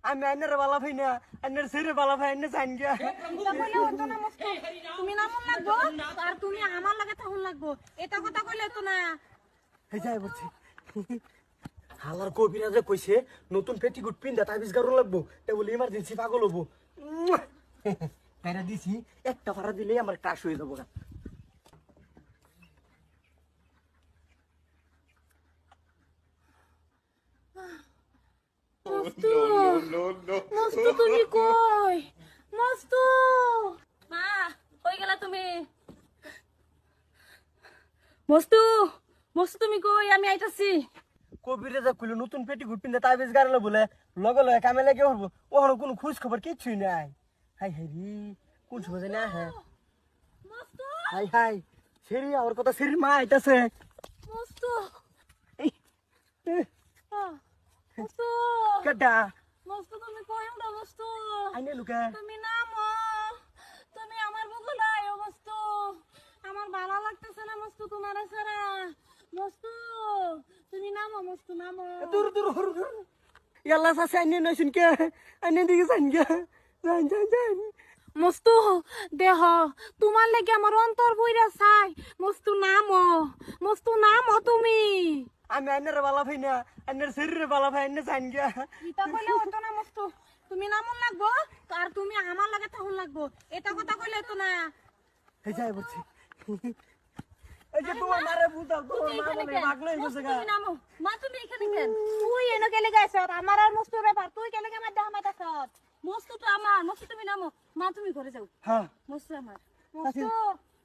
আমি আইনের বালা ভাই না আইনের ছেড়ে বালা ভাই আইনে জান গিয়া এটা কইলে হতো না মস্ত তুমি নামন লাগবো আর তুমি আমার লাগে তখন লাগবো এটা কথা কইলে তো না এই যাই বলছি হালার কবিরাজে কইছে নতুন পেটিকুট পিন্দা তাবিজ গারো লাগবো তে বলে ইমার্জেন্সি পাগল হবো তাইরা দিছি একটা ভাড়া দিলে আমার ক্রাশ হয়ে যাবো মস্তু মস্তু তুমি কই মস্তু মা কই গেলা তুমি মস্তু মস্তু তুমি কই আমি আইতাছি কবিরাজে কইলো নতুন পেটিকুট পিন্দা তাবিজ গারলো বলে লগে লগে কামে লাগে উঠবো ওখানে কোনো খোঁজ খবর কিছুই নাই হাই হাই রে কোন সময় জানি হ্যাঁ মস্তু হাই হাই সেরি আমার কথা সেরি মা আইতাছে মস্তু এই, মস্তু কেডা মস্তু তুমি কই উড়া মস্তু আইনে লুকা তুমি নামো তুমি আমার বুকুলে আয়ো মস্তু আমার ভালো লাগতেছে না মস্তু তোমার ছাড়া মস্তু তুমি নামো মস্তু নামো দূর দূর হর দূর ইয়াল্লা সাসে আইনে নইছেন কে আইনে দিকে যান গে যান যান যান মস্তু দেহ তোমার লাগি আমার অন্তর বইরা চাই মস্তু নামো তুমি আমি আইনের বালা ভাই না আইনের শরীরে বালা ভাই আইনে জান গে এটা কইলে হতো না মস্তু তুমি নামন লাগবো আর তুমি আমার লাগে তখন লাগবো এটা কথা কইলে হতো না এই যাই বলছি এই যে তোমার মারে বুঝাও তোমার মা বলে পাগল হয়ে গেছে গা তুমি নামো মা তুমি এখানে কেন তুই এনে কেলে গাইছ আমার আর মস্তুর ব্যাপার তুই কেলে আমার দাম আইতাছ মস্তু তো আমার মস্তু তুমি নামো মা তুমি ঘরে যাও হ্যাঁ মস্তু আমার মস্তু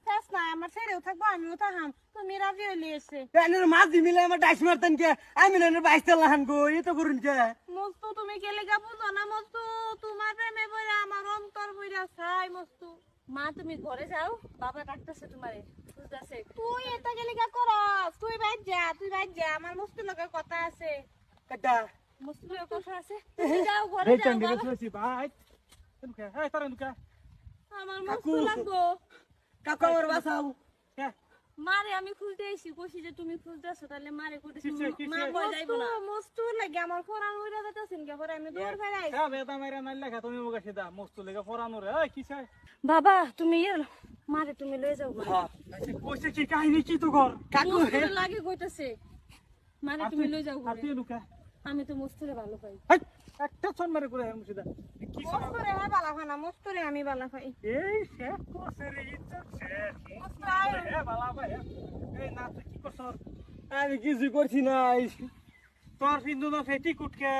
ফেস না আমার ছেড়েও থাকবো আমিও থাকাম তুমি রাজি হইলে এসে আইনের মাছ দি মিলে আমার ডাইস মারতেন কে আমি না বাইশ তেল হান গো এই তো করুন কে মস্তু তুমি কেলে গা বুঝো না মস্তু তোমার প্রেমে বইরা আমার অন্তর বইরা চাই মস্তু মা তুমি ঘরে যাও বাবা ডাকতেছে তোমারে বুঝতাছে তুই এটা কেলে গা করস তুই বাইর যা আমার মস্তুর লগে কথা আছে কেডা মস্তুর লগে কথা আছে তুমি যাও ঘরে যাও বাবা। শুনেছি ভাই তুমি হ্যাঁ তারা নুকা আমার মস্তু লাগবো কাকু আমার বাসাও মারে আমি খুলতে আইছি কইছি যে তুমি খুলতেছো তাহলে মারে কইতেছি কিসে? মা কই যাইবো না মস্তু লাগে আমার ফরান হইরা যাইতাছেন কে পরে আমি দৌড় ফেরাই হ্যাঁ বেটা মেরা নাই লেখা তুমি মুখে সিধা মস্ত লেগে পড়ানো রে এই কি চাই বাবা তুমি মারে তুমি লয়ে যাও হ্যাঁ কইছে কি কাহিনী কি তো ঘর কাকু হে মস্তুরে লাগে কইতাছে মারে তুমি লয়ে যাও আর তুই লুকা আমি তো মস্তুরে ভালো পাই হাই একটা ছন মারে করে হেম সিধা কি মস্তুরে হয় বালা খানা মস্তুরে আমি বালা পাই এই শেষ করছে রে ইজ্জত শেষ হে বালা ভাই এই না তুই কি করছ আমি কিছু করছি না তোর ফিন্দু না ফেটি কুটকে